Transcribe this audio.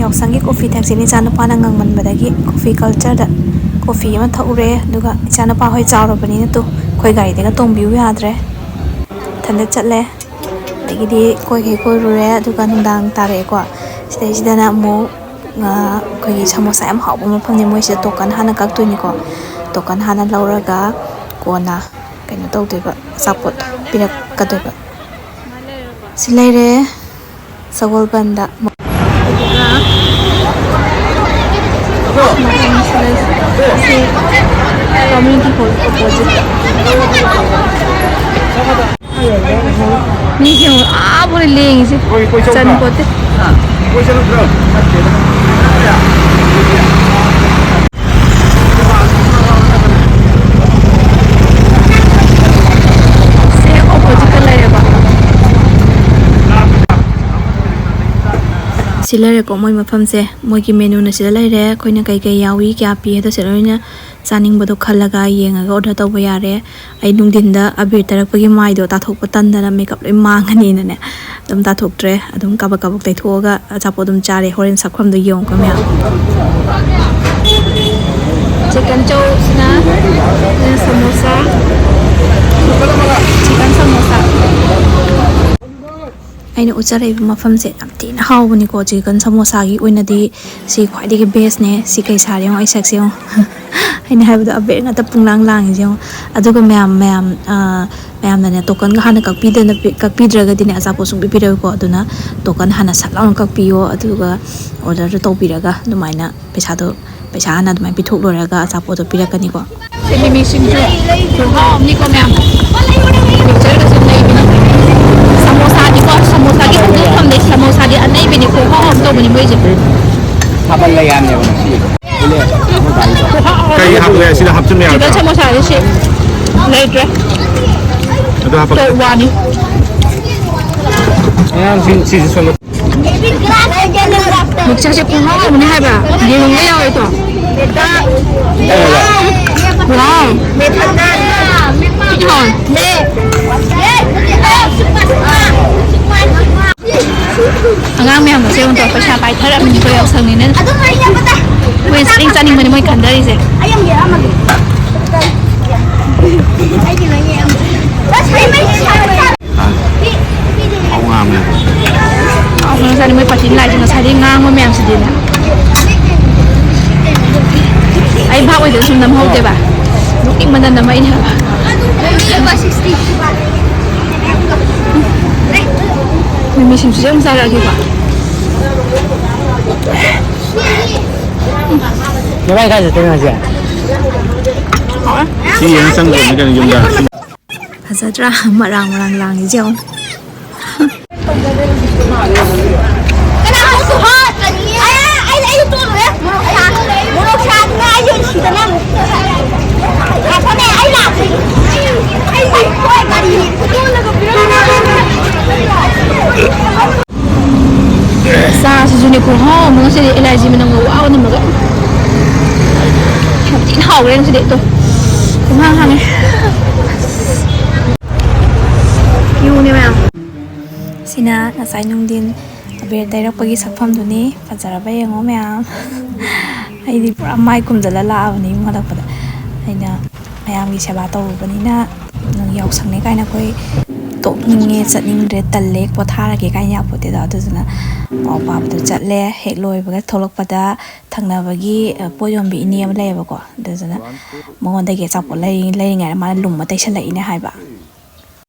ꯌꯥꯎꯁꯪꯒꯤ ꯀꯣꯐꯤ ꯊꯛꯁꯤꯅ ꯏꯆꯥꯅꯨꯄꯥꯅ ꯉꯪꯃꯟꯕꯗꯒꯤ ꯀꯣꯐꯤ ꯀꯜꯆꯔꯗ ꯀꯣꯐꯤ ꯑꯃ ꯊꯛꯎꯔꯦ ꯑꯗꯨꯒ ꯏꯆꯥꯅꯨꯄꯥ ꯍꯣꯏ ꯆꯥꯎꯔꯕꯅꯤꯅ ꯇꯨ ꯑꯩꯈꯣꯏ ꯒꯥꯔꯤꯗꯒ ꯇꯣꯡꯕꯤꯌꯨ ꯌꯥꯗ꯭ꯔꯦ ꯏꯊꯟꯗ ꯆꯠꯂꯦ ꯑꯗꯒꯤꯗꯤ ꯀꯣꯏꯈꯩ ꯀꯣꯏꯔꯨꯔꯦ ꯑꯗꯨꯒ ꯅꯨꯡꯗꯥꯡ ꯇꯥꯔꯛꯑꯦꯀꯣ ꯁꯤꯗꯩꯁꯤꯗꯅ ꯑꯃꯨꯛ ꯑꯩꯈꯣꯏꯒꯤ ꯁꯃꯣꯁꯥ ꯌꯥꯝ ꯍꯥꯎꯕ ꯃꯐꯝꯅꯤ ꯃꯣꯏꯁꯤꯗ ꯇꯣꯀꯟ ꯍꯥꯟꯅ ꯀꯛꯇꯣꯏꯅꯤꯀꯣ ꯇꯣꯀꯟ ꯍꯥꯟꯅ ꯂꯧꯔꯒ ꯀꯣꯟꯅ ꯀꯩꯅꯣ ꯇꯧꯗꯣꯏꯕ ꯑꯆꯥꯄꯣꯠ ꯄꯤꯔꯛꯀꯗꯣꯏꯕ ꯁꯤ ꯂꯩꯔꯦ ꯁꯒꯣꯜꯕꯟꯗ कम्युनिटी हॉल अपोजिट मीसे बोले लेंगे चन पोते ꯁꯤ ꯂꯩꯔꯦꯀꯣ ꯃꯣꯏ ꯃꯐꯝꯁꯦ ꯃꯣꯏꯒꯤ ꯃꯦꯅꯨꯅ ꯁꯤꯗ ꯂꯩꯔꯦ ꯑꯩꯈꯣꯏꯅ ꯀꯩ ꯌꯥꯎꯏ ꯀꯌꯥ ꯄꯤ ꯍꯥꯏꯗꯣ ꯁꯤꯗ ꯂꯣꯏꯅ ꯆꯥꯅꯤꯡꯕꯗꯣ ꯈꯜꯂꯒ ꯌꯦꯡꯉꯒ ꯑꯣꯔꯗꯔ ꯇꯧꯕ ꯌꯥꯔꯦ ꯑꯩ ꯅꯨꯡꯊꯤꯟꯗ ꯑꯕꯤꯔ ꯇꯩꯔꯛꯄꯒꯤ ꯃꯥꯏꯗꯣ ꯇꯥꯊꯣꯛꯄ ꯇꯟꯗꯅ ꯃꯦꯀꯞ ꯂꯣꯏ ꯃꯥꯡꯉꯅꯤꯅꯅꯦ ꯑꯗꯨꯝ ꯇꯥꯊꯣꯛꯇ꯭ꯔꯦ ꯑꯗꯨꯝ ꯀꯥꯕꯛ ꯀꯥꯕꯛ ꯇꯩꯊꯣꯛꯑꯒ ꯑꯆꯥꯄꯣꯠ ꯑꯗꯨꯝ ꯆꯥꯔꯦ ꯍꯣꯔꯦꯟ ꯁꯛꯐꯝꯗꯣ ꯌꯦꯡꯉꯨꯀꯣ ꯃꯌꯥꯝ चिकन चौसना समोसा चिकन समोसा ꯑꯩꯅ ꯎꯠꯆꯔꯛꯏꯕ ꯃꯐꯝꯁꯦ ꯌꯥꯝ ꯊꯤꯅ ꯍꯥꯎꯕꯅꯤꯀꯣ ꯆꯤꯀꯟ ꯁꯃꯣꯁꯥꯒꯤ ꯑꯣꯏꯅꯗꯤ ꯁꯤ ꯈ꯭ꯋꯥꯏꯗꯒꯤ ꯕꯦꯁꯅꯦ ꯁꯤ ꯀꯩ ꯁꯥꯔꯦ ꯌꯦꯡꯉꯣ ꯑꯩ ꯁꯛꯁꯦ ꯌꯦꯡꯉꯣ ꯑꯩꯅ ꯍꯥꯏꯕꯗꯣ ꯑꯕꯦꯔ ꯉꯥꯛꯇ ꯄꯨꯡꯂꯥꯡ ꯂꯥꯡꯉꯤꯁꯦ ꯌꯦꯡꯉꯣ ꯑꯗꯨꯒ ꯃꯌꯥꯝꯅꯅꯦ ꯇꯣꯀꯟꯒ ꯍꯥꯟꯅ ꯀꯛꯄꯤꯗ꯭ꯔꯒꯗꯤꯅꯦ ꯑꯆꯥꯄꯣꯠ ꯁꯨꯡꯄꯤ ꯄꯤꯔꯣꯏꯀꯣ ꯑꯗꯨꯅ ꯇꯣꯀꯟ ꯍꯥꯟꯅ ꯁꯠ ꯂꯥꯎꯅ ꯀꯛꯄꯤꯌꯣ ꯑꯗꯨꯒ ꯑꯣꯔꯗꯔꯗꯣ ꯇꯧꯕꯤꯔꯒ ꯑꯗꯨꯃꯥꯏꯅ ꯄꯩꯁꯥ ꯍꯥꯟꯅ ꯑꯗꯨꯃꯥꯏꯅ ꯄꯤꯊꯣꯛ ꯂꯣꯏꯔꯒ ꯑꯆꯥꯄꯣꯠꯇꯣ ꯄꯤꯔꯛꯀꯅꯤꯀꯣ ꯃꯤꯃꯤꯁꯤꯡꯁꯨ ꯍꯥꯎꯅꯤꯀꯣ ꯃꯌꯥꯝ ꯁꯃꯣꯁꯥꯗꯤꯀꯣ ꯁꯃꯣꯁꯥꯒꯤ ꯍꯧꯗꯣꯛꯐꯝꯅꯦ ꯁꯃꯣꯁꯥꯗꯤ ꯑꯅꯩꯕꯅꯤ ꯈꯨꯍꯥꯎ ꯑꯃ ꯇꯧꯕꯅꯤ ꯃꯣꯏꯁꯦ ꯊꯥꯕꯜ ꯂꯩꯌꯥꯝꯅꯦꯕ ꯉꯁꯤ ꯀꯩ ꯍꯥꯞꯄꯦ ꯁꯤꯗ ꯍꯥꯞꯆꯤꯟꯕ ꯌꯥꯗ꯭ꯔꯥ ꯆꯤꯀꯟ ꯁꯃꯣꯁꯥꯗꯤ ꯁꯤ ꯂꯩꯇ꯭ꯔꯦ ꯑꯗꯨ ꯍꯥꯞꯄꯛꯀꯦ ꯋꯥꯅꯤ ꯁꯤꯁꯦ ꯁꯣꯂꯣ ꯃꯤꯛꯆꯔꯁꯦ ꯈꯨꯍꯥꯎ ꯑꯃꯅꯦ ꯍꯥꯏꯕ ꯌꯦꯔꯨꯝꯒ ꯌꯥꯎꯋꯦꯀꯣ 와우. 네. ꯑꯉꯥꯡ ꯃꯌꯥꯝꯒ ꯁꯦꯝꯕꯗꯣ ꯄꯩꯁꯥ ꯄꯥꯏꯊꯔꯛꯑꯕꯅꯤꯀꯣ ꯌꯥꯎꯁꯪꯅꯤꯅ ꯃꯣꯏ ꯆꯥꯅꯤꯡꯕꯅꯤ ꯃꯣꯏ ꯈꯟꯗꯔꯤꯁꯦ ꯉꯁꯥꯏ ꯃꯣꯏ ꯄꯥꯔꯇꯤ ꯂꯥꯛꯏꯁꯦ ꯉꯁꯥꯏꯗꯩ ꯉꯥꯡꯕ ꯃꯌꯥꯝꯁꯤꯗꯤꯅꯦ ꯑꯩ ꯚꯥꯞ ꯑꯣꯏꯗꯅ ꯁꯨꯝ ꯅꯝꯍꯧꯗꯦꯕ ꯅꯣꯛꯅꯤꯡꯕꯅ ꯅꯝꯃꯛꯏꯅꯦ ꯍꯥꯏꯕ ꯃꯤꯃꯤꯁꯤꯡꯁꯨ ꯑꯗꯨꯝ ꯆꯥꯔꯛꯑꯒꯦꯀꯣ ꯅꯕꯥꯏ ꯀꯥꯏ ꯆꯠꯇꯣꯏꯅꯣ ꯍꯧꯖꯤꯛ ꯁꯤ ꯌꯦꯡ ꯆꯪꯗ꯭ꯔꯕꯅꯤ ꯀꯩꯅꯣ ꯌꯨꯝꯗ ꯐꯖꯗ꯭ꯔꯥ ꯃꯔꯥꯡ ꯂꯥꯡꯉꯤꯁꯦ ꯌꯦꯡꯉꯣ ꯆꯥꯁꯤꯁꯨꯅꯦ ꯈꯨꯍꯥꯎ ꯑꯃ ꯉꯁꯤꯗꯤ ꯑꯦꯂꯔꯖꯤ ꯃꯅꯝꯒ ꯋꯥꯕ ꯅꯝꯃꯒ ꯌꯥꯝ ꯊꯤꯅ ꯍꯥꯎꯈ꯭ꯔꯦ ꯉꯁꯤꯗꯤ ꯇꯣ ꯄꯨꯡꯍꯥꯡ ꯍꯥꯡꯉꯦ ꯌꯨꯅꯦ ꯃꯌꯥꯝ ꯁꯤꯅ ꯉꯁꯥꯏ ꯅꯨꯡꯊꯤꯟ ꯑꯕꯦꯔ ꯇꯩꯔꯛꯄꯒꯤ ꯁꯛꯐꯝꯗꯨꯅꯤ ꯐꯖꯔꯕ ꯌꯦꯡꯉꯣ ꯃꯌꯥꯝ ꯑꯩꯗꯤ ꯄꯨꯔꯥ ꯃꯥꯏ ꯀꯨꯝꯖꯜꯂ ꯂꯥꯛꯑꯕꯅꯤ ꯌꯨꯝ ꯍꯜꯂꯛꯄꯗ ꯑꯩꯅ ꯃꯌꯥꯝꯒꯤ ꯁꯦꯕꯥ ꯇꯧꯔꯨꯕꯅꯤꯅ ꯌꯥꯎꯁꯪꯅꯦ ꯀꯥꯏꯅ ꯑꯩꯈꯣꯏ ꯇꯣꯛꯅꯤꯡꯉꯦ ꯆꯠꯅꯤꯡꯗ꯭ꯔꯦ ꯇꯜꯂꯦ ꯄꯣꯊꯥꯔꯒꯦ ꯀꯥꯏꯅ ꯌꯥꯄꯣꯠꯇꯦꯗꯣ ꯑꯗꯨꯗꯨꯅ ꯄꯥꯎ ꯄꯥꯕꯗꯣ ꯆꯠꯂꯦ ꯍꯦꯛ ꯂꯣꯏꯕꯒ ꯊꯣꯛꯂꯛꯄꯗ ꯊꯪꯅꯕꯒꯤ ꯄꯣꯠ ꯌꯣꯟꯕꯤ ꯏꯅꯦ ꯑꯃ ꯂꯩꯌꯦꯕꯀꯣ ꯑꯗꯨꯗꯨꯅ ꯃꯉꯣꯟꯗꯒꯤ ꯑꯆꯥꯄꯣꯠ ꯂꯩꯔꯤꯉꯩꯗ ꯃꯥꯅ ꯂꯨꯝꯃ ꯇꯩꯁꯜꯂꯛꯏꯅꯦ ꯍꯥꯏꯕ